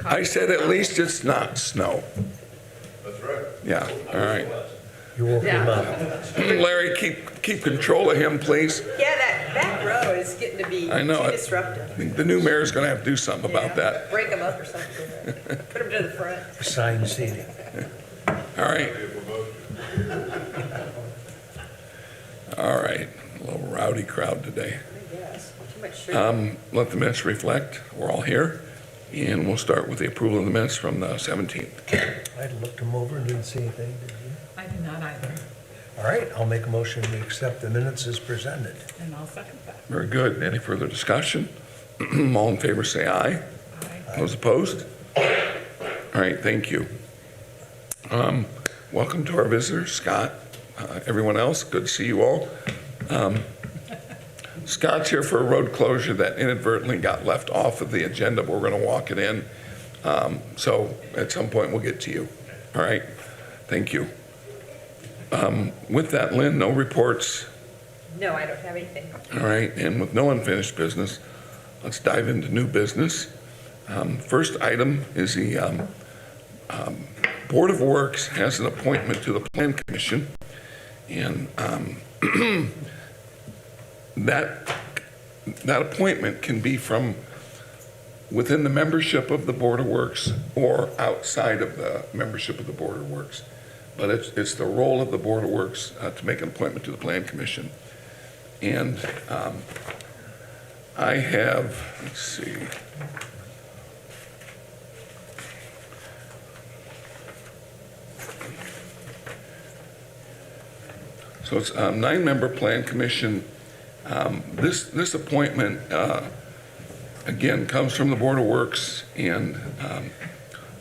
I said at least it's not snow. That's right. Yeah, all right. You woke him up. Larry, keep control of him, please. Yeah, that back row is getting to be I know too it. disruptive. The new mayor's gonna have to do something about Yeah, that. Break them up or something. Put them to the front. Assigned seating. All right, all right. A little rowdy crowd today. I guess. Too much sugar. Let the minutes reflect, we're all here, and we'll start with the approval of the minutes from the 17th. I looked him over and didn't see anything, did you? I did not either, All right, I'll make a motion to accept the minutes as presented. and I'll second that. Very good. Any further discussion? All in favor, say aye. Aye. Those opposed? All right, thank you. Welcome to our visitors, Scott, everyone else, good to see you all. Scott's here for a road closure that inadvertently got left off of the agenda, but we're going to walk it in. So at some point, we'll get to you. All right, thank you. With that, Lynn, no reports. No, I don't have anything. All right, and with no unfinished business, let's dive into new business. First item is the Board of Works has an appointment to the Plan Commission, and that appointment can be from within the membership of the Board of Works or outside of the membership of the Board of Works. But it's the role of the Board of Works to make an appointment to the Plan Commission. And I have, let's see. So it's a 9-member Plan Commission. This appointment, again, comes from the Board of Works, and at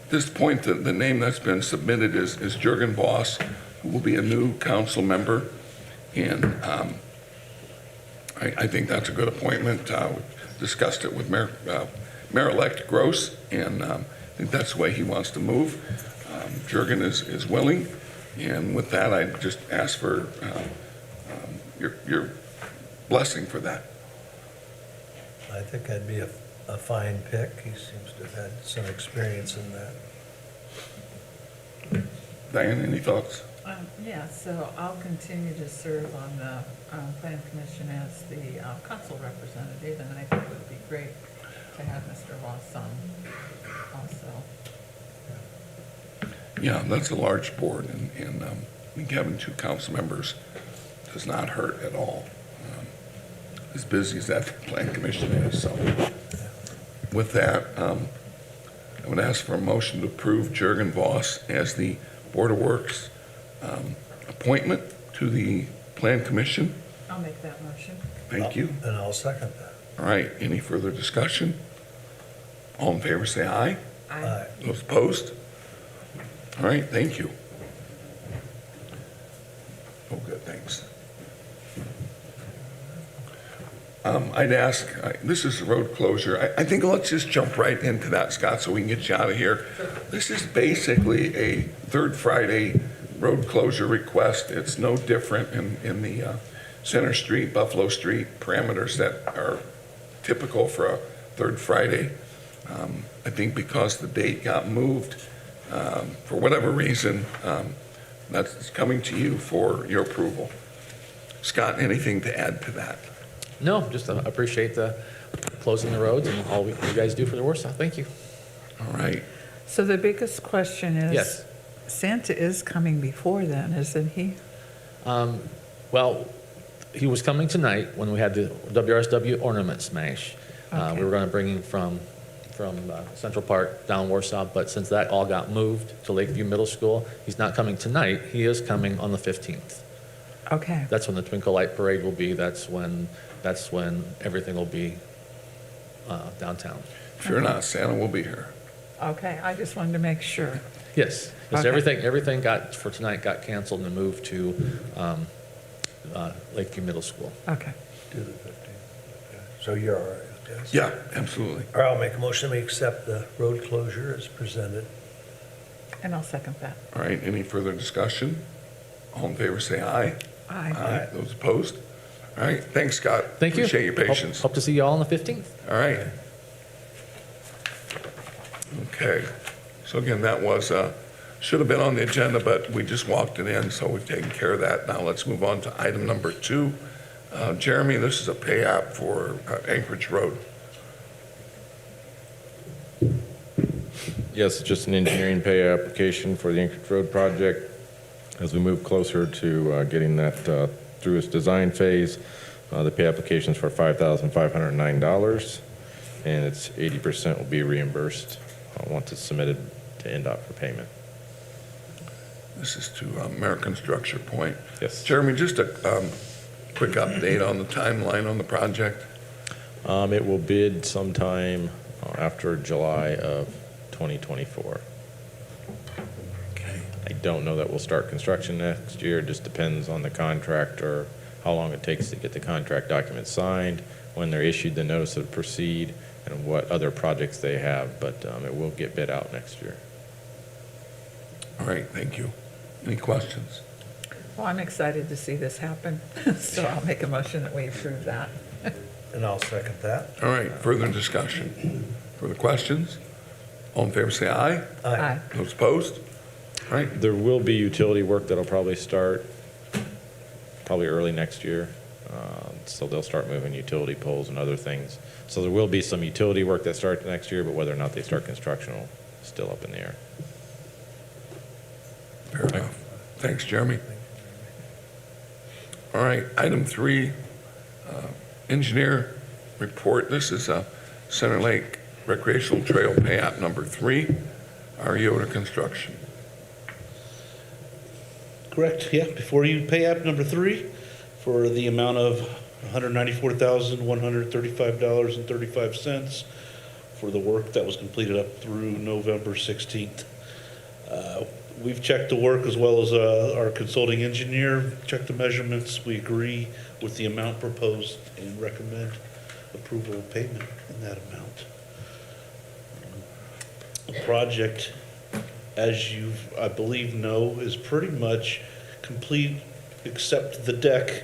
this point, the name that's been submitted is Jurgen Voss, who will be a new council member, and I think that's a good appointment. We discussed it with Mayor-elect Gross, and I think that's the way he wants to move. Jurgen is willing, and with that, I just ask for your blessing for that. I think that'd be a fine pick. He seems to have had some experience in that. Diane, any thoughts? Yeah, so I'll continue to serve on the Plan Commission as the council representative, and I think it would be great to have Mr. Ross on also. Yeah, that's a large board, and I think having 2 council members does not hurt at all. As busy as that Plan Commission is, so. With that, I would ask for a motion to approve Jurgen Voss as the Board of Works appointment to the Plan Commission. I'll make that motion. Thank you. And I'll second that. All right, any further discussion? All in favor, say aye. Aye. Those opposed? All right, thank you. Oh, good, thanks. I'd ask, this is a road closure. I think let's just jump right into that, Scott, so we can get you out of here. This is basically a third Friday road closure request. It's no different in the Center Street, Buffalo Street parameters that are typical for a third Friday. I think because the date got moved, for whatever reason, that's coming to you for your approval. Scott, anything to add to that? No, just appreciate the closing the roads and all you guys do for the Warsaw. Thank you. All right. So the biggest question is, Yes. Santa is coming before then, isn't he? Well, he was coming tonight when we had the WRSW ornament smash. Okay. We were going to bring him from Central Park down Warsaw, but since that all got moved to Lakeview Middle School, he's not coming tonight. He is coming on the 15th. Okay, That's when the Twinkle Light Parade will be. That's when everything will be downtown. Fear not, Santa will be here. okay, I just wanted to make sure. Yes, Okay. everything got, for tonight, got canceled and moved to Lakeview Middle School. Okay, Do the 15th. Okay. So you're all right with this? Yeah, absolutely. All right, I'll make a motion to accept the road closure as presented. and I'll second that. All right, any further discussion? All in favor, say aye. Aye. Aye. Those opposed? All right, thanks, Scott. Thank you. Appreciate your patience. Hope to see you all on the 15th. All right. Okay, so again, that was, should have been on the agenda, but we just walked it in, so we've taken care of that. Now let's move on to item number 2. Jeremy, this is a pay app for Anchorage Road. Yes, just an engineering pay application for the Anchorage Road project. As we move closer to getting that through its design phase, the pay application is for $5,509, and it's 80% will be reimbursed once it's submitted to NDOT for payment. This is to American Structure Point. Yes. Jeremy, just a quick update on the timeline on the project. It will bid sometime after July of 2024. Okay. I don't know that we'll start construction next year. It just depends on the contractor, how long it takes to get the contract documents signed, when they're issued the notice of proceed, and what other projects they have, but it will get bid out next year. All right, thank you. Any questions? Well, I'm excited to see this happen, so I'll make a motion that we approve that. And I'll second that. All right, further discussion? Further questions? All in favor, say aye. Aye. Those opposed? All right, There will be utility work that'll probably start probably early next year. So they'll start moving utility poles and other things. So there will be some utility work that starts next year, but whether or not they start construction will still up in the air. fair enough. Thanks, Jeremy. All right, item 3, engineer report. This is Center Lake Recreational Trail pay app number 3, Ariota Construction. Correct, yeah, before you pay app number 3 for the amount of $194,135.35 for the work that was completed up through November 16th. We've checked the work as well as our consulting engineer, checked the measurements. We agree with the amount proposed and recommend approval of payment in that amount. The project, as you, I believe, know, is pretty much complete except the deck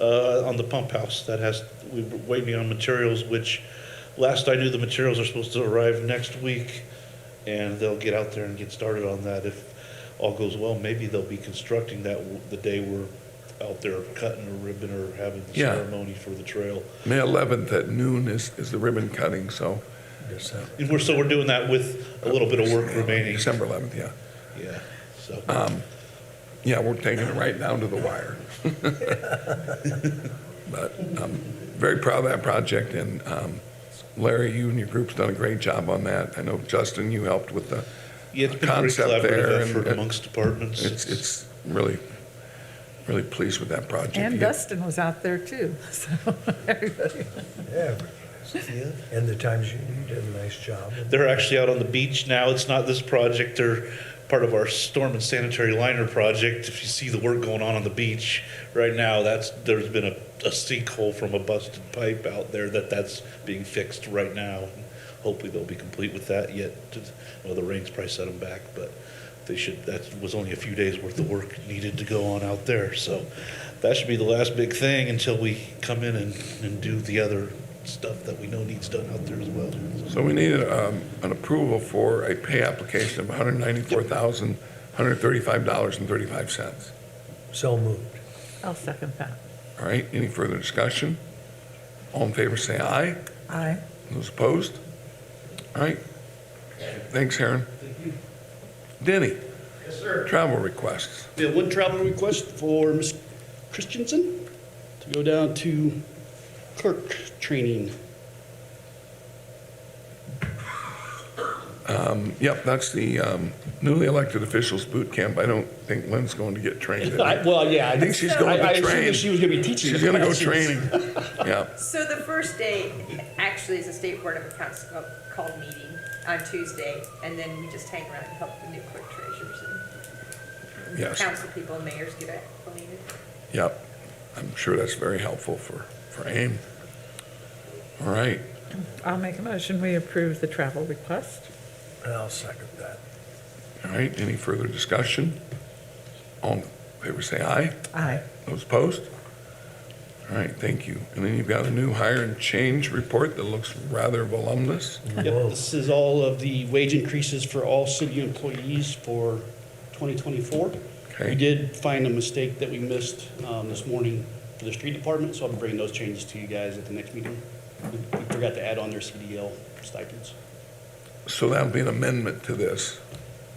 on the pump house. That has, we were waiting on materials, which last I knew the materials are supposed to arrive next week, and they'll get out there and get started on that. If all goes well, maybe they'll be constructing that the day we're out there cutting a ribbon or having the Yeah. ceremony for the trail. May 11th at noon is the ribbon cutting, so And we're doing that with a little bit of work remaining. December 11th, yeah. Yeah, so. Yeah, we're taking it right down to the wire. But I'm very proud of that project, and Larry, you and your group's done a great job on that. I know, Justin, you helped with the Yeah, it's been a great concept there, collaborative and effort amongst departments. it's really, really pleased with that project. And You- Dustin was out there too, so everybody. Yeah, Yeah. and the times you did a nice job. They're actually out on the beach now. It's not this project. They're part of our storm and sanitary liner project. If you see the work going on the beach right now, there's been a sinkhole from a busted pipe out there that's being fixed right now. Hopefully they'll be complete with that yet. Well, the rains probably set them back, but they should, that was only a few days worth of work needed to go on out there. So that should be the last big thing until we come in and do the other stuff that we know needs done out there as well. So we need an approval for a pay application of $194,135.35. So moved. I'll second that. All right, any further discussion? All in favor, say aye. Aye. Those opposed? All right. Thanks, Aaron. Denny, Yes, sir. travel requests. We have one travel request for Ms. Christensen to go down to clerk training. Yep, that's the newly elected officials boot camp. I don't think Lynn's going to get trained. Well, yeah. I think she's going to I assumed train. that she was going to be teaching. She's the going to go classes. training. Yeah. So the first day actually is a state board of accounts called meeting on Tuesday, and then we just hang around and help the new clerk treasurers and Yes. council people and mayors get acquainted. Yep. I'm sure that's very helpful for AIM. All right. I'll make a motion, we approve the travel request. And I'll second that. All right. Any further discussion? All in favor, say aye. Aye. Those opposed? All right, thank you. And then you've got a new hire and change report that looks rather voluminous. Yep, Whoa. this is all of the wage increases for all city employees for 2024. Okay. We did find a mistake that we missed this morning for the street department, so I'll be bringing those changes to you guys at the next meeting. We forgot to add on their CDL stipends. So that'll be an amendment to this.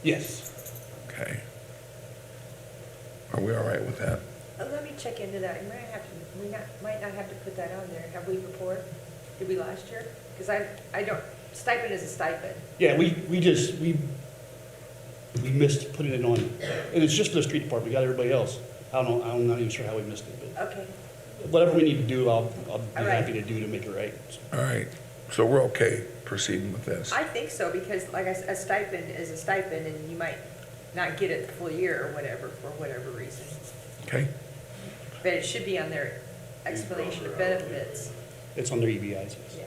Yes. Okay. Are we all right with that? Let me check into that. Might not have to put that on there. Have we before? Did we last year? Because I don't, stipend is a stipend. Yeah, we missed putting it on, and it's just for the street department, we got everybody else. I don't know, I'm not even sure how we missed it, but Okay. whatever we need to do, I'll be All right. happy to do to make it right. All right, so we're okay proceeding with this. I think so, because like a stipend is a stipend, and you might not get it the full year or whatever, for whatever reason. Okay, But it should be on their explanation of benefits. It's on their EBIs. Yeah.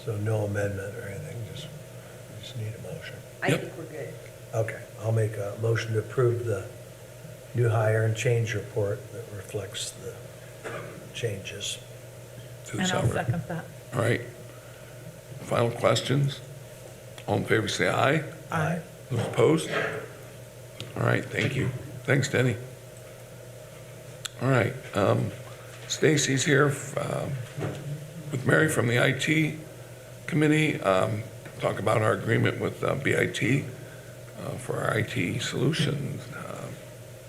So no amendment or anything, just need a motion. I Yep. think we're good. Okay, I'll make a motion to approve the new hire and change report that reflects the changes. to the And I'll salary. second that. All right. Final questions? All in favor, say aye. Aye. Those opposed? All right, thank you. Thanks, Denny. All right, Stacy's here with Mary from the IT committee. Talk about our agreement with BIT for our IT solutions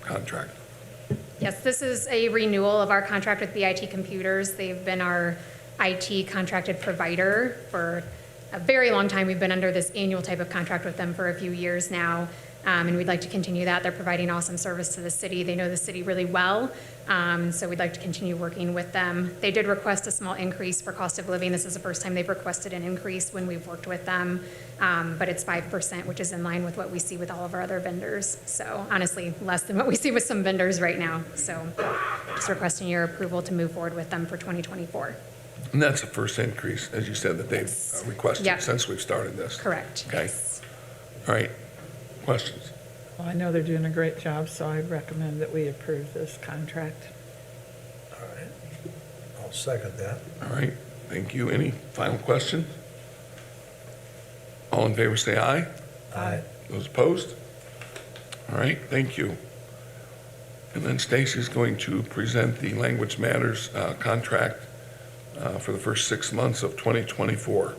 contract. Yes, this is a renewal of our contract with BIT Computers. They've been our IT contracted provider for a very long time. We've been under this annual type of contract with them for a few years now, and we'd like to continue that. They're providing awesome service to the city. They know the city really well, so we'd like to continue working with them. They did request a small increase for cost of living. This is the first time they've requested an increase when we've worked with them, but it's 5%, which is in line with what we see with all of our other vendors. So honestly, less than what we see with some vendors right now. So just requesting your approval to move forward with them for 2024. And that's the first increase, as you said, that they've requested Yeah. since we've started this. Correct. Okay. Yes. All right, questions? Well, I know they're doing a great job, so I recommend that we approve this contract. All right, I'll second that. All right, thank you. Any final questions? All in favor, say aye. Aye. Those opposed? All right, thank you. And then Stacy's going to present the Language Matters contract for the first 6 months of 2024.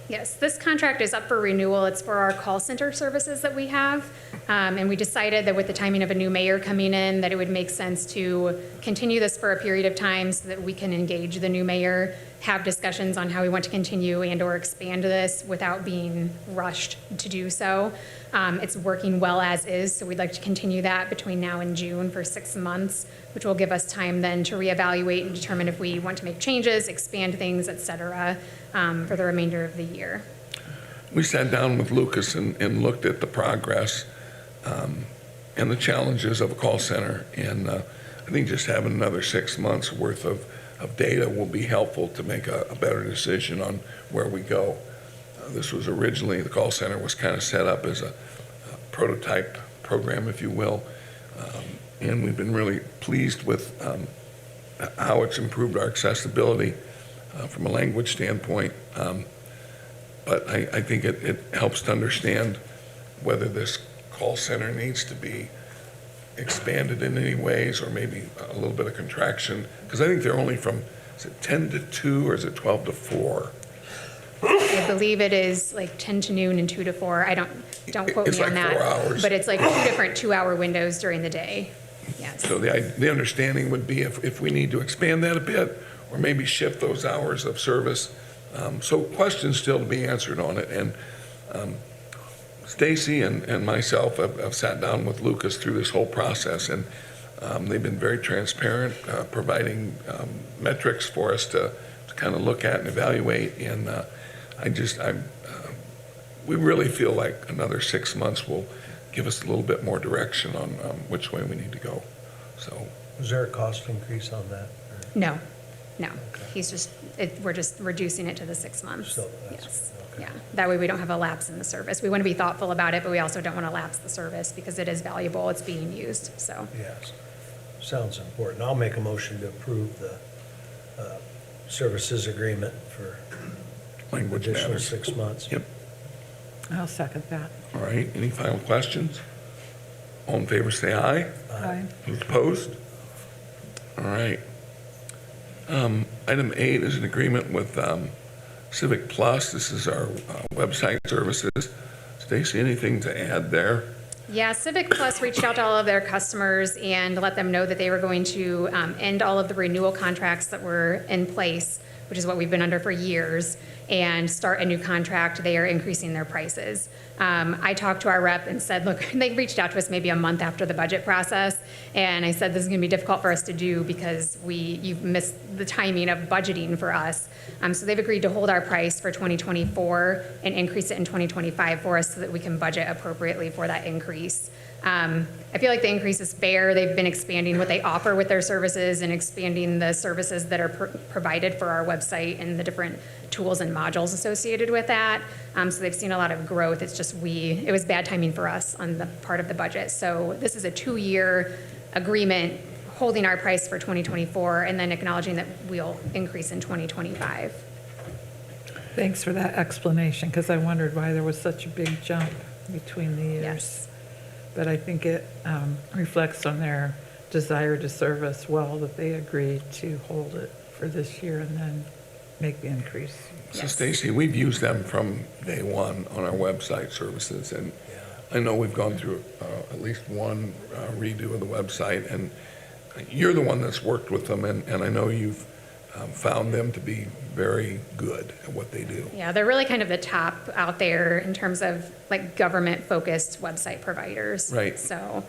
Yes, this contract is up for renewal. It's for our call center services that we have. And we decided that with the timing of a new mayor coming in, that it would make sense to continue this for a period of time so that we can engage the new mayor, have discussions on how we want to continue and/or expand this without being rushed to do so. It's working well as is, so we'd like to continue that between now and June for 6 months, which will give us time then to reevaluate and determine if we want to make changes, expand things, et cetera, for the remainder of the year. We sat down with Lucas and looked at the progress and the challenges of a call center. And I think just having another 6 months worth of data will be helpful to make a better decision on where we go. This was originally, the call center was kind of set up as a prototype program, if you will. And we've been really pleased with how it's improved our accessibility from a language standpoint. But I think it helps to understand whether this call center needs to be expanded in any ways or maybe a little bit of contraction. Because I think they're only from, is it 10 to 2 or is it 12 to 4? I believe it is like 10 to noon and 2 to 4. Don't quote It's me on like that. 4 hours. But it's like 2 different 2-hour windows during the day. Yes. So the understanding would be if we need to expand that a bit or maybe shift those hours of service. So questions still to be answered on it. And Stacy and myself have sat down with Lucas through this whole process, and they've been very transparent, providing metrics for us to kind of look at and evaluate. And we really feel like another 6 months will give us a little bit more direction on which way we need to go. So, Was there a cost increase on that? or- No. We're just reducing it to the 6 months. So that's- Yes. okay. Yeah. That way we don't have a lapse in the service. We want to be thoughtful about it, but we also don't want to lapse the service because it is valuable. It's being used, so. Yes. sounds important. I'll make a motion to approve the services agreement for Language additional matters. 6 months. Yep. I'll second that. All right, any final questions? All in favor, say aye. Aye. Those opposed? All right. Item 8 is an agreement with Civic Plus. This is our website services. Stacy, anything to add there? Yeah, Civic Plus reached out to all of their customers and let them know that they were going to end all of the renewal contracts that were in place, which is what we've been under for years, and start a new contract. They are increasing their prices. I talked to our rep and said, look, they reached out to us maybe a month after the budget process, and I said, this is going to be difficult for us to do because you've missed the timing of budgeting for us. So they've agreed to hold our price for 2024 and increase it in 2025 for us so that we can budget appropriately for that increase. I feel like the increase is fair. They've been expanding what they offer with their services and expanding the services that are provided for our website and the different tools and modules associated with that. So they've seen a lot of growth. It's just it was bad timing for us on the part of the budget. So this is a 2-year agreement holding our price for 2024 and then acknowledging that we'll increase in 2025. Thanks for that explanation, because I wondered why there was such a big jump between the years. Yes. But I think it reflects on their desire to serve us well that they agreed to hold it for this year and then make the increase. So Yes. Stacy, we've used them from day one on our website services, and I know we've gone through at least one redo of the website, and you're the one that's worked with them, and I know you've found them to be very good at what they do. Yeah, they're really kind of the top out there in terms of like government-focused website providers. Right. So,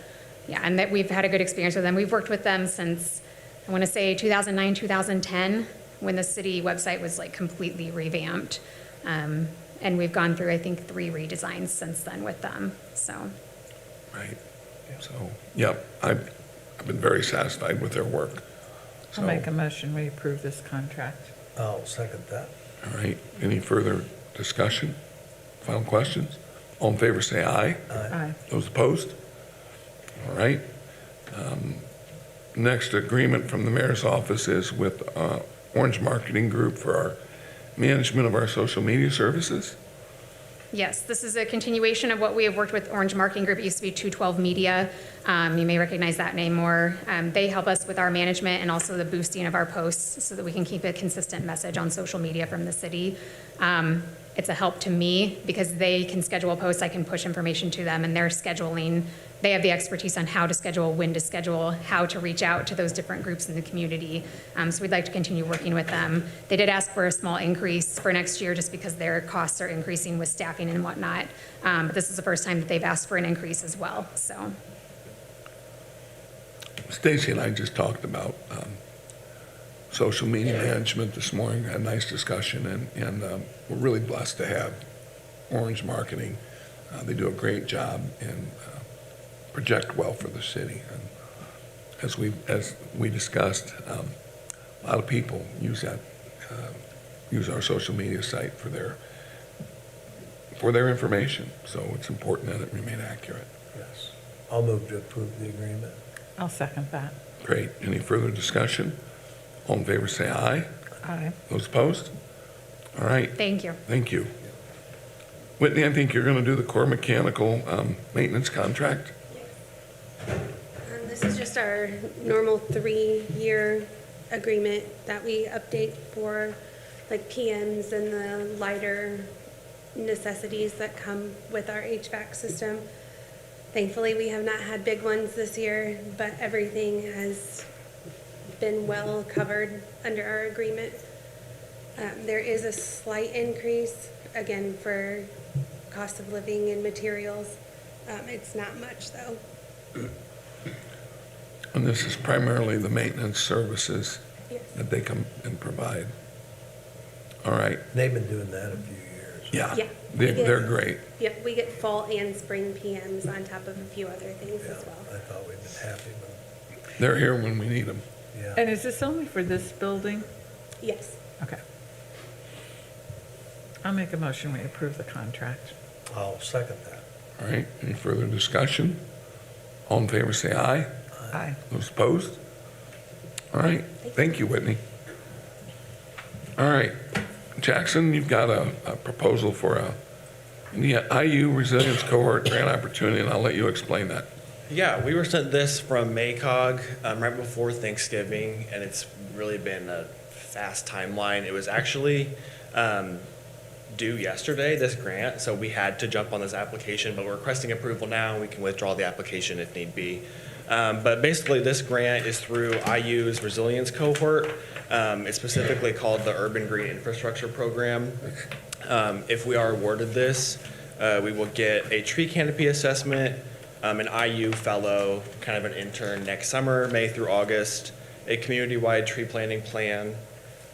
yeah, and that we've had a good experience with them. We've worked with them since, I want to say 2009, 2010, when the city website was like completely revamped. And we've gone through, I think, 3 redesigns since then with them, so. Right. So, yep, I've been very satisfied with their work. I'll So, make a motion, we approve this contract. I'll second that. all right, any further discussion? Final questions? All in favor, say aye. Aye. Those opposed? All right. Next agreement from the mayor's office is with Orange Marketing Group for our management of our social media services. Yes, this is a continuation of what we have worked with Orange Marketing Group. It used to be 212 Media. You may recognize that name more. They help us with our management and also the boosting of our posts so that we can keep a consistent message on social media from the city. It's a help to me because they can schedule posts. I can push information to them, and they're scheduling. They have the expertise on how to schedule, when to schedule, how to reach out to those different groups in the community. So we'd like to continue working with them. They did ask for a small increase for next year just because their costs are increasing with staffing and whatnot. But this is the first time that they've asked for an increase as well, so. Stacy and I just talked about social media management this morning, had a nice discussion, and we're really blessed to have Orange Marketing. They do a great job and project well for the city. And as we discussed, a lot of people use our social media site for their information, so it's important that it remain accurate. Yes. I'll move to approve the agreement. I'll second that. Great. Any further discussion? All in favor, say aye. Aye. Those opposed? All right. Thank you. Thank you. Whitney, I think you're going to do the core mechanical maintenance contract? This is just our normal 3-year agreement that we update for like PMs and the lighter necessities that come with our HVAC system. Thankfully, we have not had big ones this year, but everything has been well covered under our agreement. There is a slight increase, again, for cost of living and materials. It's not much, though. And this is primarily the maintenance services Yes. that they come and provide. All right. They've been doing that a few years. Yeah. Yeah. They're great. Yep, we get fall and spring PMs on top of a few other things Yeah, as well. I thought we'd been happy with They're here when we need them. them. And is this only for this building? Yes. Okay. I'll make a motion, we approve the contract. I'll second that. All right. Any further discussion? All in favor, say aye. Aye. Those opposed? All right, thank you, Whitney. All right, Jackson, you've got a proposal for the IU Resilience Cohort Grant Opportunity, and I'll let you explain that. Yeah, we were sent this from MACOG right before Thanksgiving, and it's really been a fast timeline. It was actually due yesterday, this grant, so we had to jump on this application, but we're requesting approval now, and we can withdraw the application if need be. But basically, this grant is through IU's Resilience Cohort. It's specifically called the Urban Green Infrastructure Program. If we are awarded this, we will get a tree canopy assessment, an IU fellow, kind of an intern next summer, May through August, a community-wide tree planting plan,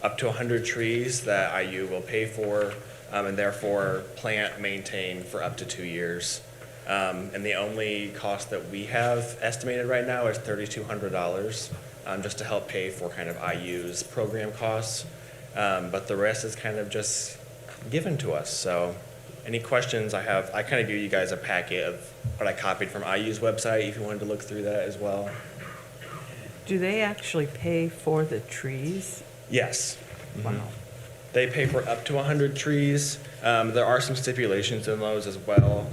up to 100 trees that IU will pay for, and therefore plant, maintain for up to 2 years. And the only cost that we have estimated right now is $3,200, just to help pay for kind of IU's program costs. But the rest is kind of just given to us. So any questions I have, I kind of gave you guys a packet of what I copied from IU's website, if you wanted to look through that as well. Do they actually pay for the trees? Yes. Wow. They pay for up to 100 trees. There are some stipulations in those as well.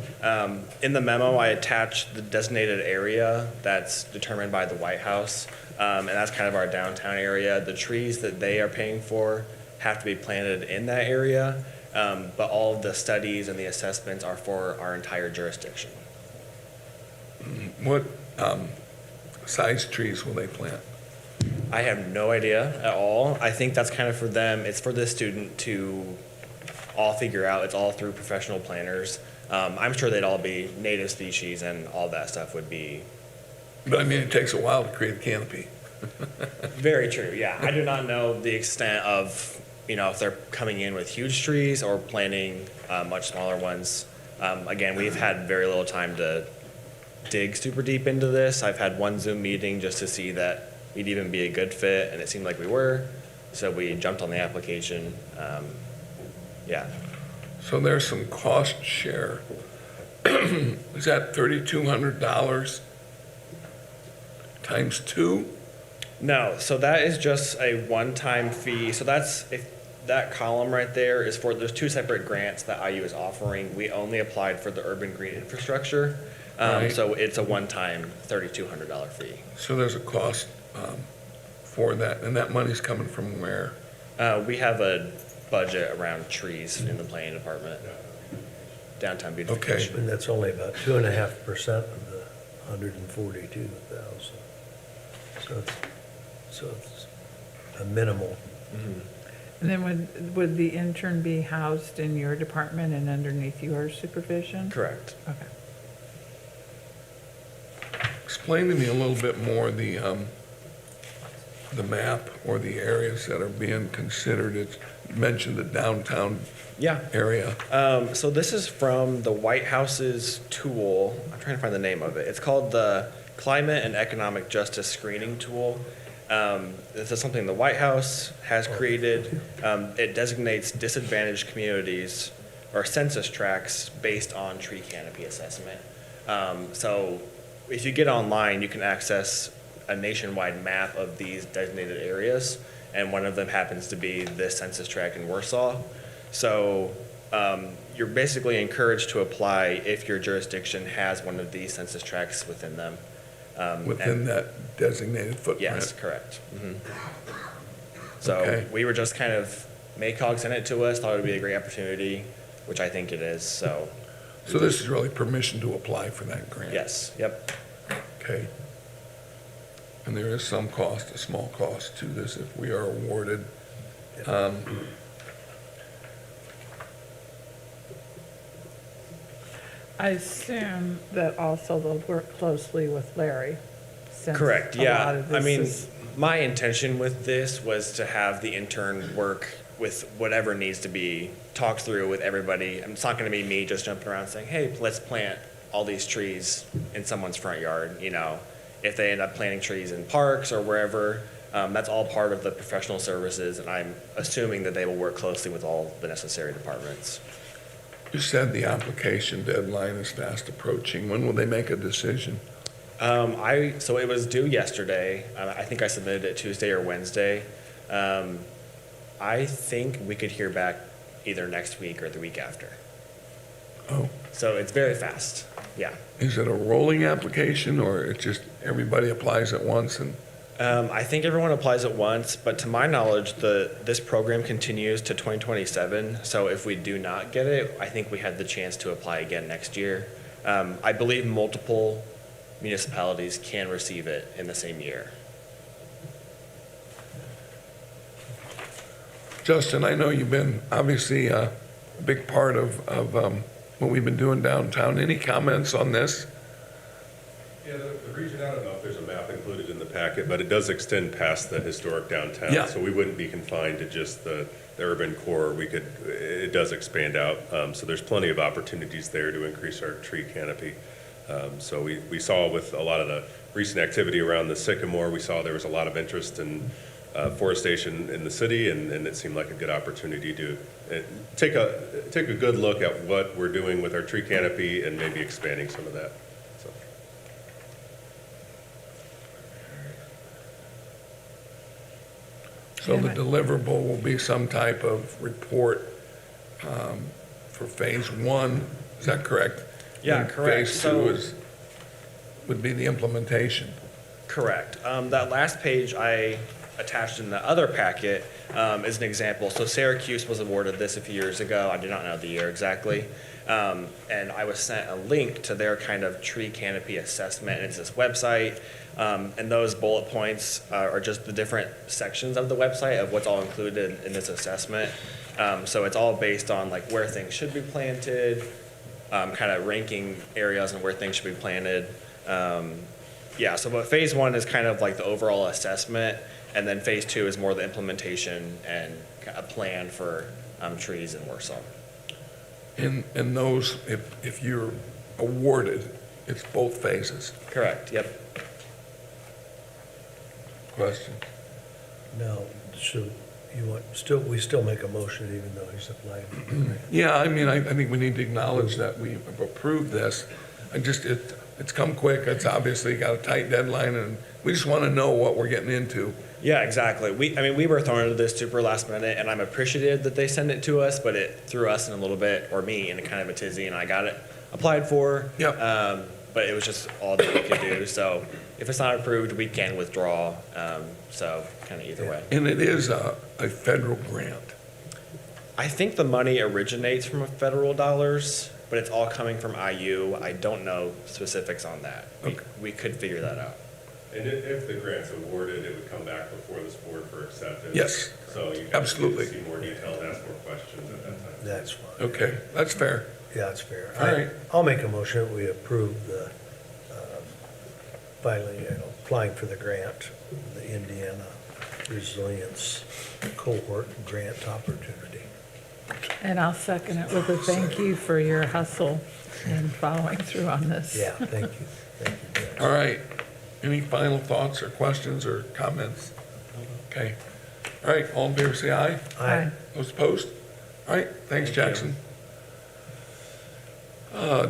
In the memo, I attached the designated area that's determined by the White House, and that's kind of our downtown area. The trees that they are paying for have to be planted in that area, but all of the studies and the assessments are for our entire jurisdiction. What size trees will they plant? I have no idea at all. I think that's kind of for them. It's for the student to all figure out. It's all through professional planners. I'm sure they'd all be native species and all that stuff would be. But I mean, it takes a while to create a canopy. Very true, yeah. I do not know the extent of, if they're coming in with huge trees or planting much smaller ones. Again, we've had very little time to dig super deep into this. I've had one Zoom meeting just to see that we'd even be a good fit, and it seemed like we were. So we jumped on the application. Yeah. So there's some cost share. Is that $3,200 times 2? No, so that is just a one-time fee. So that column right there is there's 2 separate grants that IU is offering. We only applied for the urban green infrastructure. Right. So it's a one-time $3,200 fee. So there's a cost for that, and that money's coming from where? We have a budget around trees in the planning department. Downtown beautification. And that's only about 2.5% of the 142,000. So it's a minimal. And then would the intern be housed in your department and underneath your supervision? Correct. Okay. Explain to me a little bit more the map or the areas that are being considered. It's you mentioned the downtown Yeah. area. So this is from the White House's tool. I'm trying to find the name of it. It's called the Climate and Economic Justice Screening Tool. This is something the White House has created. It designates disadvantaged communities or census tracts based on tree canopy assessment. So if you get online, you can access a nationwide map of these designated areas, and one of them happens to be this census tract in Warsaw. So you're basically encouraged to apply if your jurisdiction has one of these census tracts within them. Within that designated footprint? Yes, correct. So Okay. we were just kind of, MACOG sent it to us, thought it would be a great opportunity, which I think it is, so. So this is really permission to apply for that grant? Yes, yep. Okay. And there is some cost, a small cost to this if we are awarded. I assume that also they'll work closely with Larry. since Correct, a lot yeah. of I this mean, is- my intention with this was to have the intern work with whatever needs to be talked through with everybody. It's not gonna be me just jumping around saying, hey, let's plant all these trees in someone's front yard, If they end up planting trees in parks or wherever, that's all part of the professional services, and I'm assuming that they will work closely with all the necessary departments. You said the application deadline is fast approaching. When will they make a decision? So it was due yesterday. I think I submitted it Tuesday or Wednesday. I think we could hear back either next week or the week after. Oh, So it's very fast. Yeah. is it a rolling application or it just everybody applies at once and? I think everyone applies at once, but to my knowledge, this program continues to 2027. So if we do not get it, I think we had the chance to apply again next year. I believe multiple municipalities can receive it in the same year. Justin, I know you've been obviously a big part of what we've been doing downtown. Any comments on this? Yeah, the region, I don't know if there's a map included in the packet, but it does extend past the historic downtown. Yeah. So we wouldn't be confined to just the urban core. It does expand out. So there's plenty of opportunities there to increase our tree canopy. So we saw with a lot of the recent activity around the Sycamore, we saw there was a lot of interest in forestation in the city, and it seemed like a good opportunity to take a good look at what we're doing with our tree canopy and maybe expanding some of that. So. So the deliverable will be some type of report for phase one, is that correct? Yeah, And correct. Phase two would be the implementation. Correct. That last page I attached in the other packet is an example. So Syracuse was awarded this a few years ago. I do not know the year exactly. And I was sent a link to their kind of tree canopy assessment. It's this website. And those bullet points are just the different sections of the website of what's all included in this assessment. So it's all based on like where things should be planted, kind of ranking areas and where things should be planted. Yeah, so but phase one is kind of like the overall assessment, and then phase two is more the implementation and a plan for trees in Warsaw. And those, if you're awarded, it's both phases. Correct, yep. Question? No, so we still make a motion even though he's applied. Right? Yeah, I mean, I think we need to acknowledge that we have approved this. It's come quick, it's obviously got a tight deadline, and we just want to know what we're getting into. Yeah, exactly. We were thrown into this super last minute, and I'm appreciative that they sent it to us, but it threw us in a little bit, or me, in a kind of a tizzy, and I got it applied for. Yep. But it was just all that we could do. So if it's not approved, we can withdraw. So kind of either way. And it is a federal grant. I think the money originates from federal dollars, but it's all coming from IU. I don't know specifics on that. Okay. We could figure that out. And if the grant's awarded, it would come back before this board for acceptance. Yes, So you guys absolutely. can see more details, ask more questions at that time. That's fine. Okay, that's fair. Yeah, that's fair. All right. I'll make a motion that we approve the filing, applying for the grant, the Indiana Resilience Cohort Grant Opportunity. And I'll second it with a thank you for your hustle in following through on this. Yeah, thank you. Thank you, Judge. All right. Any final thoughts or questions or comments? Okay. All right, all in favor, say aye. Aye. Those opposed? All right, thanks, Jackson.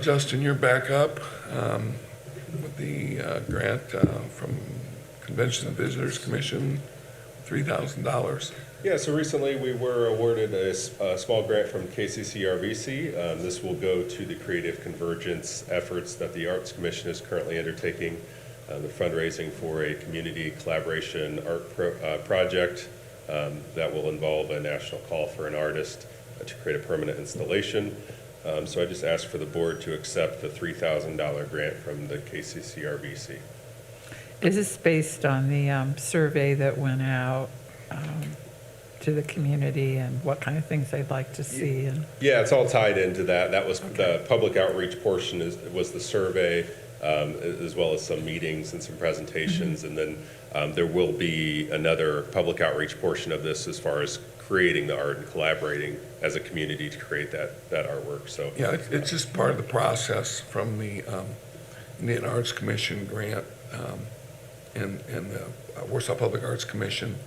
Justin, you're back up with the grant from Convention and Visitors Commission, $3,000. Yeah, so recently we were awarded a small grant from KCCRVC. This will go to the creative convergence efforts that the Arts Commission is currently undertaking. The fundraising for a community collaboration art project that will involve a national call for an artist to create a permanent installation. So I just asked for the board to accept the $3,000 grant from the KCCRVC. Is this based on the survey that went out to the community and what kind of things they'd like to see? And Yeah, it's all tied into that. That was the public outreach portion was the survey, as well as some meetings and some presentations. And then there will be another public outreach portion of this as far as creating the art and collaborating as a community to create that artwork. So Yeah, it's just part of the process from the Indian Arts Commission grant, and the Warsaw Public Arts Commission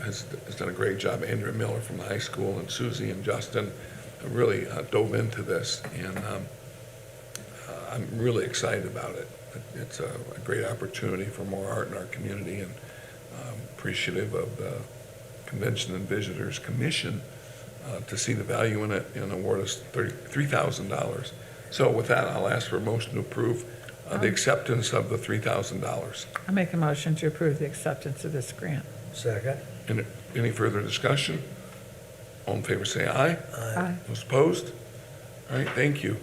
has done a great job. Andrea Miller from the high school and Susie and Justin have really dove into this. And I'm really excited about it. It's a great opportunity for more art in our community, and appreciative of the Convention and Visitors Commission to see the value in it and award us $3,000. So with that, I'll ask for a motion to approve the acceptance of the $3,000. I'll make a motion to approve the acceptance of this grant. Second? Any further discussion? All in favor, say aye. Aye. Those opposed? All right, thank you.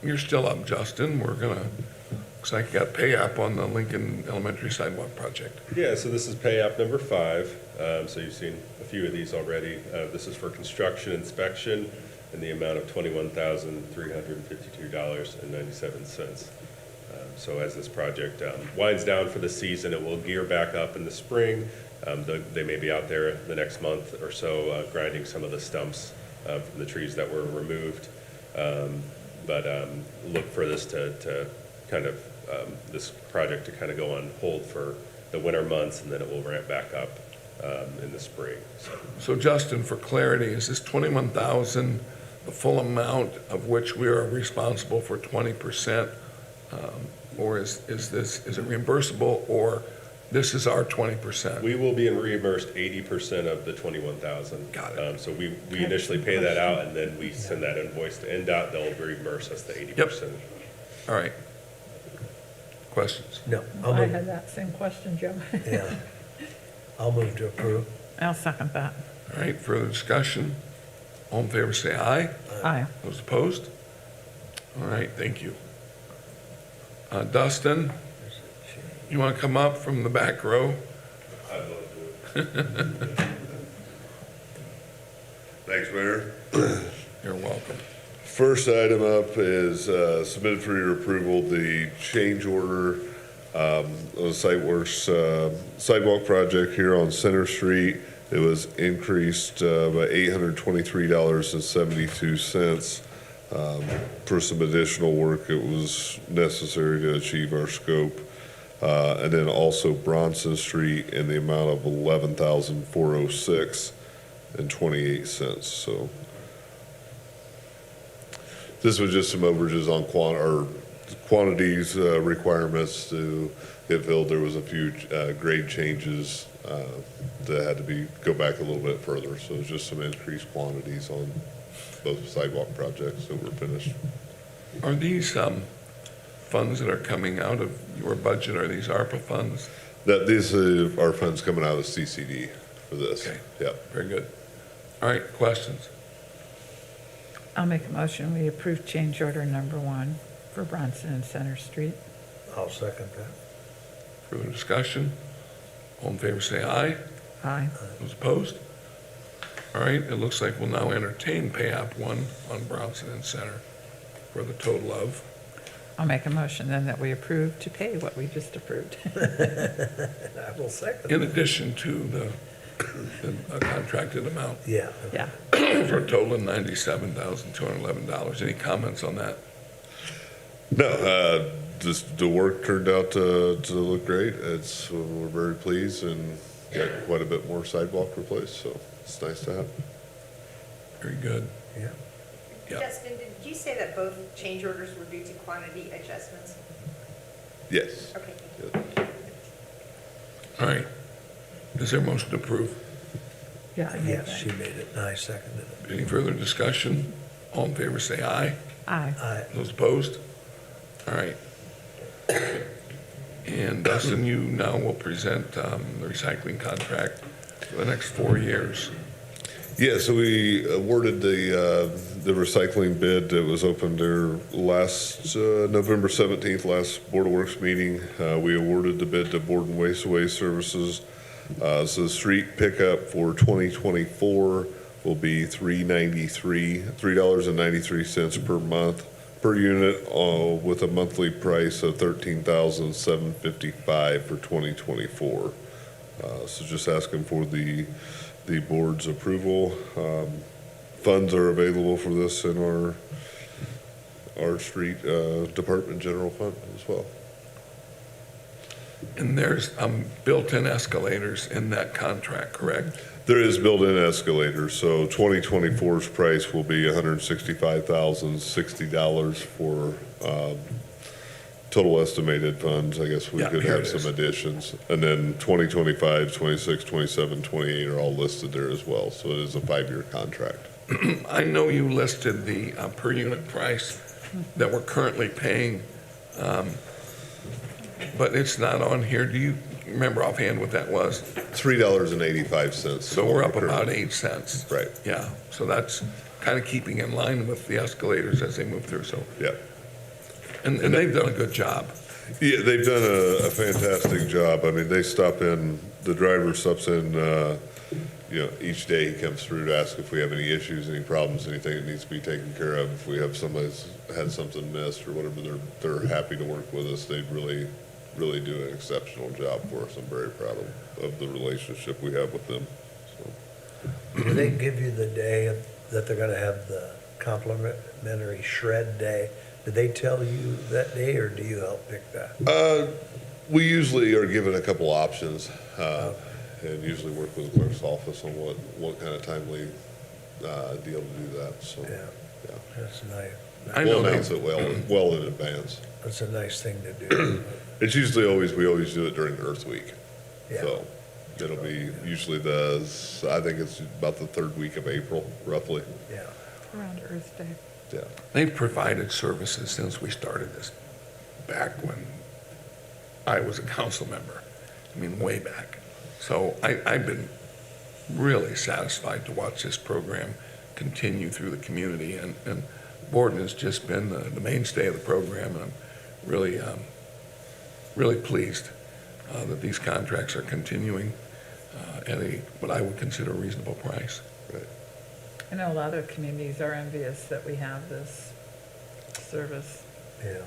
You're still up, Justin. We're gonna, looks like you got pay app on the Lincoln Elementary Sidewalk Project. Yeah, so this is pay app number 5. So you've seen a few of these already. This is for construction inspection in the amount of $21,352.97. So as this project winds down for the season, it will gear back up in the spring. They may be out there the next month or so grinding some of the stumps from the trees that were removed. But look for this to kind of, this project to kind of go on hold for the winter months, and then it will ramp back up in the spring. So Justin, for clarity, is this 21,000 the full amount of which we are responsible for 20%? Or is it reimbursable, or this is our 20%? We will be reimbursed 80% of the 21,000. Got it. So we initially pay that out, and then we send that invoice to NDOT. They'll reimburse us the 80%. All right. Questions? No. I had that same question, Joe. Yeah. I'll move to approve. I'll second that. All right, further discussion? All in favor, say aye. Aye. Those opposed? All right, thank you. Dustin, you want to come up from the back row? I'd love to. Thanks, Mayor. You're welcome. First item up is submitted for your approval, the change order on the sidewalk project here on Center Street. It was increased by $823.72. For some additional work, it was necessary to achieve our scope. And then also Bronson Street in the amount of $11,406.28. So this was just some overages on quantities requirements to get filled. There was a few grade changes that had to go back a little bit further. So it was just some increased quantities on both sidewalk projects that were finished. Are these funds that are coming out of your budget, are these ARPA funds? These are funds coming out of CCD for this. Okay. Yep. Very good. All right, questions? I'll make a motion, we approve change order number 1 for Bronson and Center Street. I'll second that. Further discussion? All in favor, say aye. Aye. Those opposed? All right, it looks like we'll now entertain pay app 1 on Bronson and Center for the total of, I'll make a motion then that we approve to pay what we just approved. I will second in that. addition to the contracted amount, Yeah. Yeah. for a total of $97,211. Any comments on that? No, just the work turned out to look great. We're very pleased and got quite a bit more sidewalk replaced, so it's nice to have. Very good. Yeah. Yeah. Justin, did you say that both change orders were due to quantity adjustments? Yes. Okay, thank you. All right. Is there a motion to approve? Yeah, I made Yes, that. she made it, and I seconded it. Any further discussion? All in favor, say aye. Aye. Aye. Those opposed? All right. And Dustin, you now will present the recycling contract for the next 4 years. Yeah, so we awarded the recycling bid that was opened there last November 17th, last Board of Works meeting. We awarded the bid to Borden Wasteaway Services. So the street pickup for 2024 will be $3.93 per month per unit, with a monthly price of $13,755 for 2024. So just asking for the board's approval. Funds are available for this in our street department general fund as well. And there's built-in escalators in that contract, correct? There is built-in escalators, so 2024's price will be $165,060 for total estimated funds. I guess we Yeah, could here have it some is. additions. And then 2025, 26, 27, 28 are all listed there as well, so it is a 5-year contract. I know you listed the per unit price that we're currently paying, but it's not on here. Do you remember offhand what that was? $3.85. So we're up about 8 cents. Right, Yeah, so that's kind of keeping in line with the escalators as they move through, so. yeah. And they've done a good job. Yeah, they've done a fantastic job. I mean, they stop in, the driver stops in, each day he comes through to ask if we have any issues, any problems, anything that needs to be taken care of. If we have somebody's had something missed or whatever, they're happy to work with us. They really do an exceptional job for us. I'm very proud of the relationship we have with them. So, Do they give you the day that they're gonna have the complimentary shred day? Did they tell you that day, or do you help pick that? we usually are given a couple options, and usually work with the clerk's office on what kind of timely deal to do that, so. Yeah, Yeah. that's nice. I know We'll they- announce it well in advance. That's a nice thing to do. It's usually we always do it during Earth Week. Yeah. So it'll be usually I think it's about the 3rd week of April, roughly. Yeah. Around Earth Day. Yeah. They've provided services since we started this, back when I was a council member. I mean, way back. So I've been really satisfied to watch this program continue through the community, and Borden has just been the mainstay of the program, and I'm really, really pleased that these contracts are continuing at what I would consider a reasonable price. Right. I know a lot of communities are envious that we have this service. Yeah.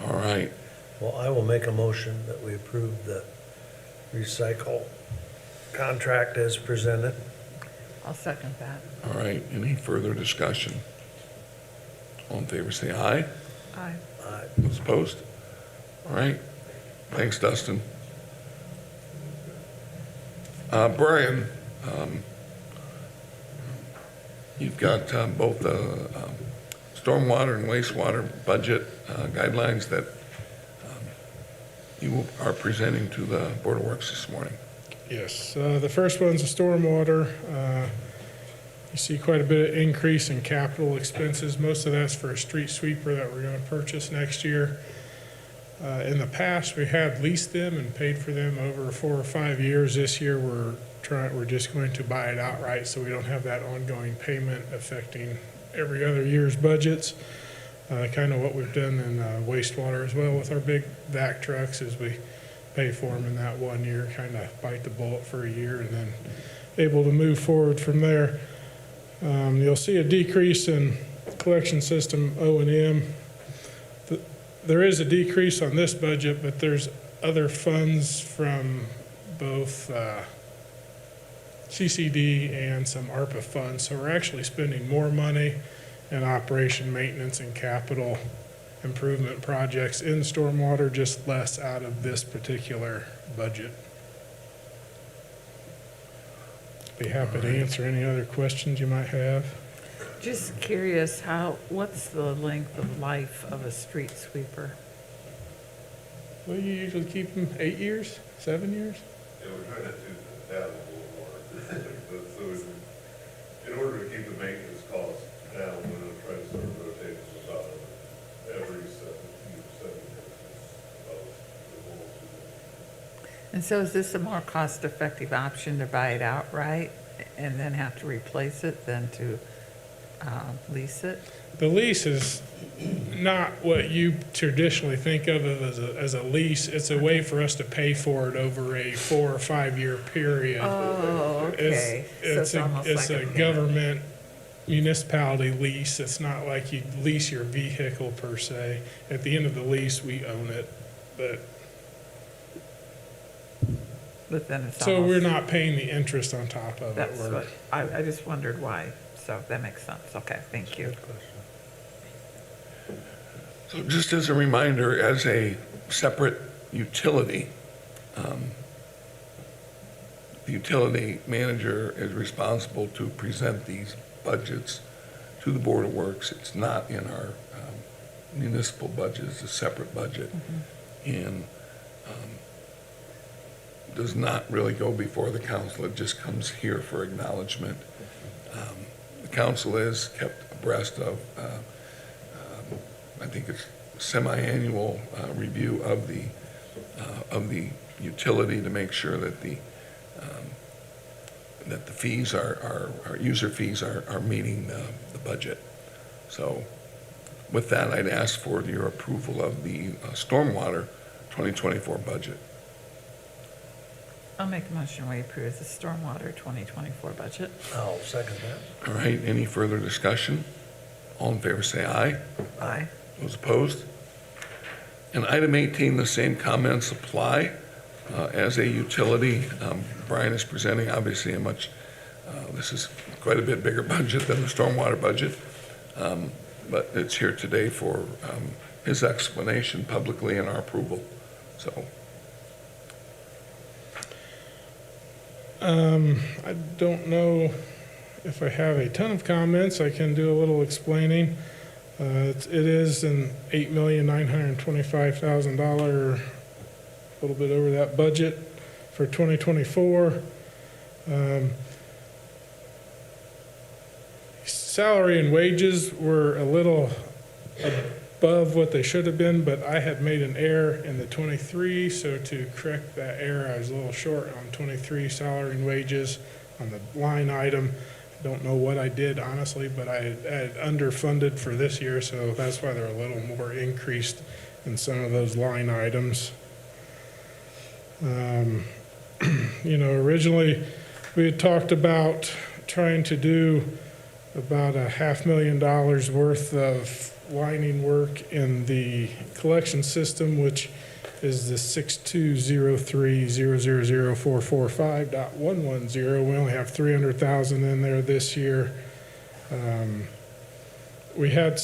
All right. Well, I will make a motion that we approve the recycle contract as presented. I'll second that. All right, any further discussion? All in favor, say aye. Aye. Those opposed? All right, thanks, Dustin. Brian, you've got both the stormwater and wastewater budget guidelines that you are presenting to the Board of Works this morning. Yes, the first one's the stormwater. You see quite a bit of increase in capital expenses. Most of that's for a street sweeper that we're going to purchase next year. In the past, we had leased them and paid for them over 4 or 5 years. This year, we're just going to buy it outright, so we don't have that ongoing payment affecting every other year's budgets. Kind of what we've done in wastewater as well with our big vac trucks is we pay for them in that 1 year, kind of bite the bullet for a year, and then able to move forward from there. You'll see a decrease in collection system O&M. There is a decrease on this budget, but there's other funds from both CCD and some ARPA funds. So we're actually spending more money in operation, maintenance, and capital improvement projects in stormwater, just less out of this particular budget. Be happy to answer any other questions you might have. Just curious, what's the length of life of a street sweeper? Well, you usually keep them 8 years, 7 years? Yeah, we're trying to do that a little more. So in order to keep the maintenance costs down, we're going to try to sort of rotate them about every 7 years. And so is this a more cost-effective option to buy it outright and then have to replace it than to lease it? The lease is not what you traditionally think of as a lease. It's a way for us to pay for it over a 4 or 5 year period. Oh, okay. So it's almost It's like a a payment. government municipality lease. It's not like you lease your vehicle per se. At the end of the lease, we own it, But then it's so almost. we're not paying the interest on top of it. That's We're- what, I just wondered why. So that makes sense. Okay, thank you. So just as a reminder, as a separate utility, the utility manager is responsible to present these budgets to the Board of Works. It's not in our municipal budget, it's a separate budget. And does not really go before the council, it just comes here for acknowledgement. The council is kept abreast of, I think it's semi-annual review of the utility to make sure that the fees our user fees are meeting the budget. So with that, I'd ask for your approval of the stormwater 2024 budget. I'll make a motion we approve the Stormwater 2024 budget. I'll second that. All right, any further discussion? All in favor say aye. Aye. Those opposed? And item 18, the same comments apply. As a utility, Brian is presenting obviously this is quite a bit bigger budget than the stormwater budget, but it's here today for his explanation publicly and our approval. So. I don't know if I have a ton of comments. I can do a little explaining. It is an $8,925,000, a little bit over that budget for 2024. Salary and wages were a little above what they should have been, but I had made an error in the 23, so to correct that error, I was a little short on 23 salary and wages on the line item. I don't know what I did, honestly, but I had underfunded for this year, so that's why they're a little more increased in some of those line items. Originally, we had talked about trying to do about $500,000 worth of lining work in the collection system, which is the 6203000445.110. We only have 300,000 in there this year. We had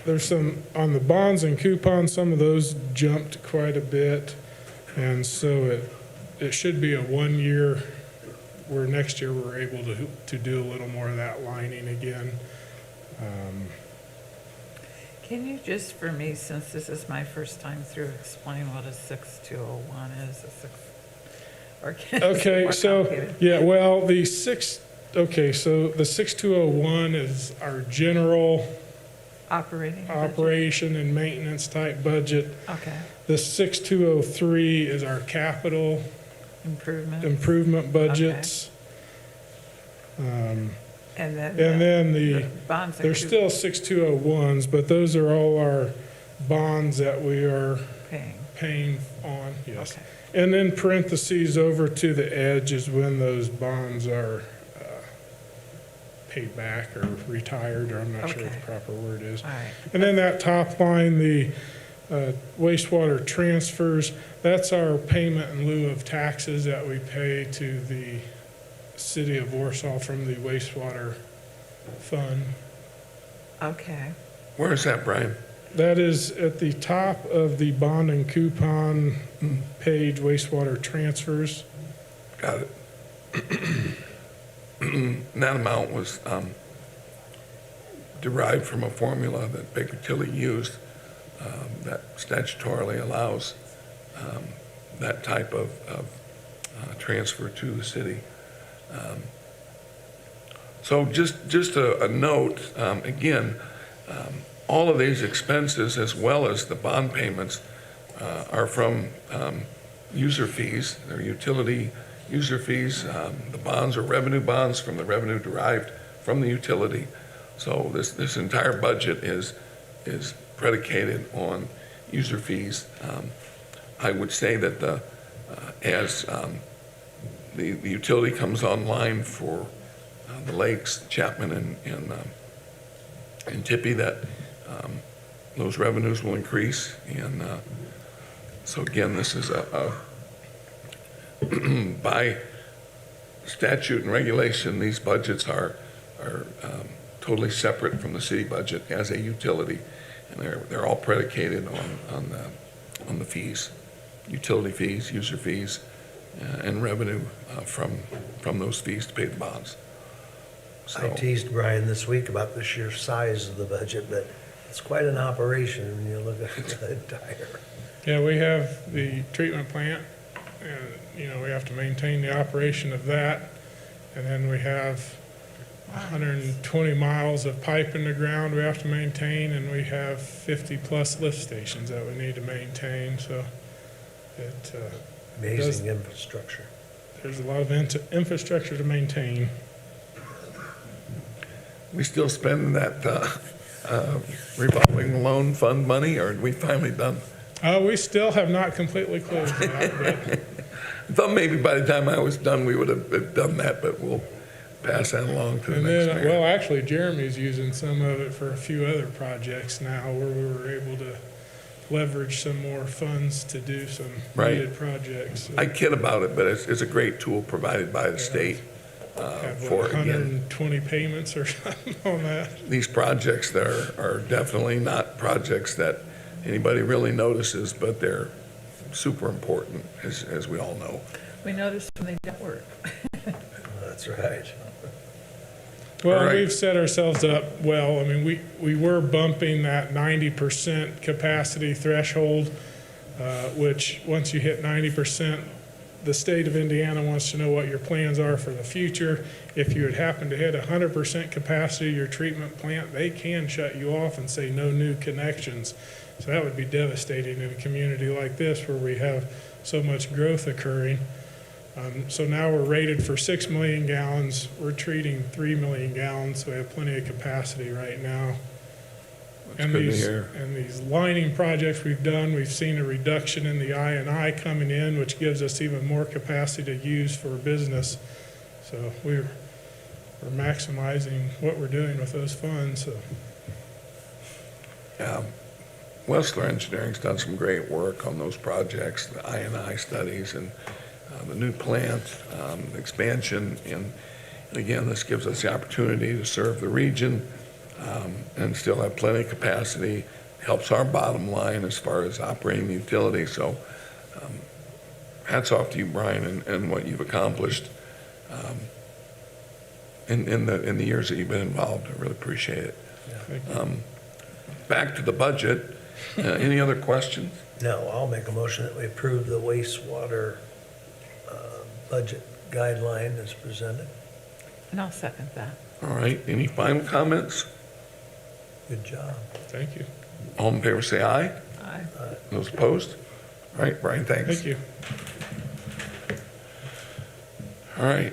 there's some on the bonds and coupons, some of those jumped quite a bit. And so it should be a 1 year, where next year we're able to do a little more of that lining again. Can you just, for me, since this is my first time through, explain what a 6201 is? Okay, so, yeah, well, the 6201 is our general Operating budget? operation and maintenance type budget. Okay, The 6203 is our capital improvement budgets. and And then the bonds and there's still 6201s, but those are all our bonds that we are paying on, yes. Okay. And then parentheses over to the edge is when those bonds are paid back or retired, or I'm not sure what the proper word is. All right. And then that top line, the wastewater transfers, that's our payment in lieu of taxes that we pay to the city of Warsaw from the wastewater fund. Okay. Where is that, Brian? That is at the top of the bond and coupon page, wastewater transfers. Got it. That amount was derived from a formula that Baker Tilly used that statutorily allows that type of transfer to the city. So just a note, again, all of these expenses, as well as the bond payments, are from user fees. They're utility user fees. The bonds are revenue bonds from the revenue derived from the utility. So this entire budget is predicated on user fees. I would say that as the utility comes online for the lakes, Chapman and Tippy, that those revenues will increase. And so again, this is by statute and regulation, these budgets are totally separate from the city budget as a utility, and they're all predicated on the fees, utility fees, user fees, and revenue from those fees to pay the bonds. I So, teased Brian this week about the sheer size of the budget, but it's quite an operation when you look at the entire. Yeah, we have the treatment plant, and, you know, we have to maintain the operation of that. And then we have 120 miles of pipe in the ground we have to maintain, and we have 50-plus lift stations that we need to maintain, so it, Amazing infrastructure. there's a lot of infrastructure to maintain. we still spend that revolving loan fund money, or are we finally done? We still have not completely closed it out, but I thought maybe by the time I was done, we would have done that, but we'll pass that along to the and next then, mayor. well, actually Jeremy's using some of it for a few other projects now where we were able to leverage some more funds to do some Right. needed projects. I kid about it, but it's a great tool provided by the state Have, for, what, again, 120 payments or something on that. these projects that are definitely not projects that anybody really notices, but they're super important, as we all know. We notice when they don't work. That's right. Well, All right. we've set ourselves up well. I mean, we were bumping that 90% capacity threshold, which once you hit 90%, the state of Indiana wants to know what your plans are for the future. If you would happen to hit 100% capacity of your treatment plant, they can shut you off and say no new connections. So that would be devastating in a community like this where we have so much growth occurring. So now we're rated for 6 million gallons. We're treating 3 million gallons, so we have plenty of capacity right now. That's good to hear. And these lining projects we've done, we've seen a reduction in the I&I coming in, which gives us even more capacity to use for business. So we're maximizing what we're doing with those funds, so. Westler Engineering's done some great work on those projects, the I&I studies and the new plant expansion. And again, this gives us the opportunity to serve the region and still have plenty of capacity. Helps our bottom line as far as operating the utility. So hats off to you, Brian, and what you've accomplished in the years that you've been involved. I really appreciate it. Thank you. Back to the budget. Any other questions? No, I'll make a motion that we approve the wastewater budget guideline as presented. And I'll second that. All right, any final comments? Good job. Thank you. All in favor, say aye. Aye. Those opposed? All right, Brian, thanks. Thank you. All right,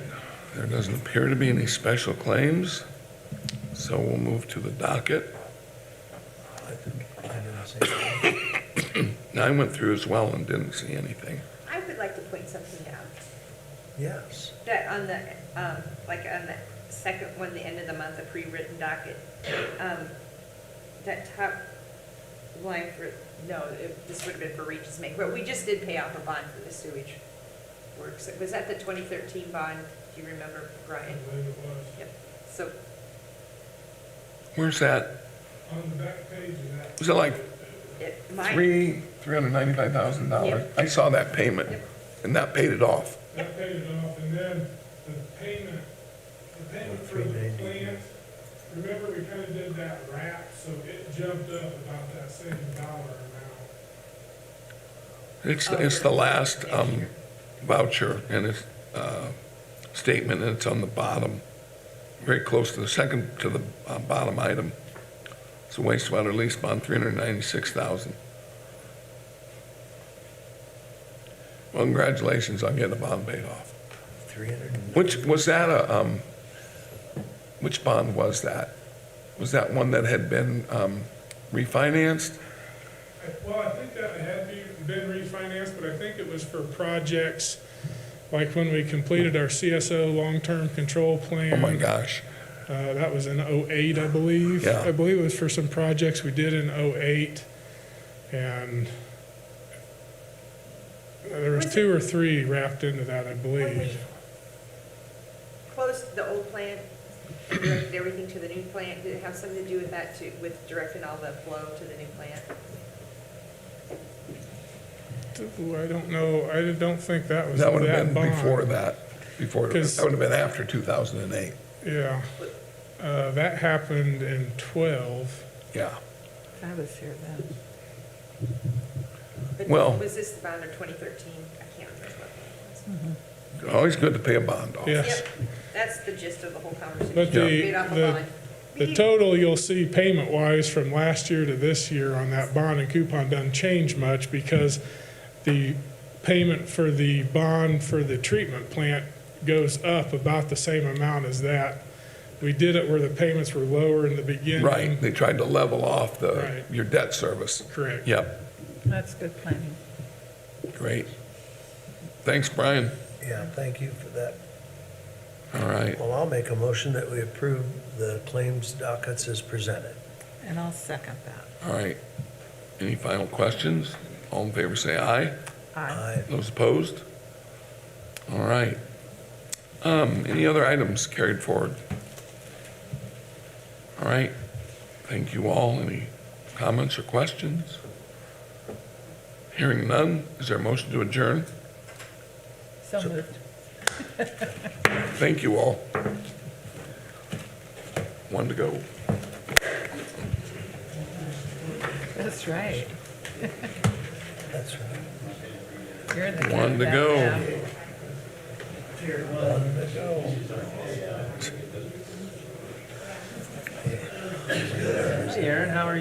there doesn't appear to be any special claims, so we'll move to the docket. I didn't say. Now, I went through as well and didn't see anything. I would like to point something out, Yes. that on the, like on the second one, the end of the month, the pre-written docket, that top line for, no, this would have been for Regis Make, but we just did pay off a bond for the sewage works. Was that the 2013 bond? Do you remember, Brian? I believe it was. Yep. So, Where's that? On the back page of that. Was it like mine, $395,000? Yep. I saw that payment, Yep. and that paid it off. That paid it off, and then the payment for the plant, remember we kind of did that wrap, so it jumped up about that same dollar amount. It's the last voucher and its statement, and it's on the bottom, very close to the second to the bottom item. It's a wastewater lease bond, $396,000. Well, congratulations on getting the bond paid off. 300. Which was that which bond was that? Was that one that had been refinanced? Well, I think that had been refinanced, but I think it was for projects like when we completed our CSO long-term control plan. Oh my gosh. That was in '08, I believe. Yeah. I believe it was for some projects we did in '08, and there was 2 or 3 wrapped into that, I when we believe. closed the old plant, and directed everything to the new plant, did it have something to do with that too, with directing all the flow to the new plant? I don't know, I don't think that was That would have that been bond. before that, that 'Cause- would have been after 2008. Yeah, that happened in 12. Yeah. I was here then. But Well- was this the bond of 2013? I can't remember what it was. Always good to pay a bond off. Yes. Yep, that's the gist of the whole conversation. But Paid off a bond. the total you'll see payment-wise from last year to this year on that bond and coupon doesn't change much because the payment for the bond for the treatment plant goes up about the same amount as that. We did it where the payments were lower in the beginning. Right, they tried to level off Right. your debt service. Correct. Yep, That's good planning. great. Thanks, Brian. Yeah, thank you for that. All right, Well, I'll make a motion that we approve the claims dockets as presented. And I'll second that. all right. Any final questions? All in favor, say aye. Aye. Those opposed? All right. Any other items carried forward? All right, thank you all. Any comments or questions? Hearing none, is there a motion to adjourn? So moved. Thank you all. One to go. That's right. That's right. You're the One to cat go. now. One to go. Aaron, how are you?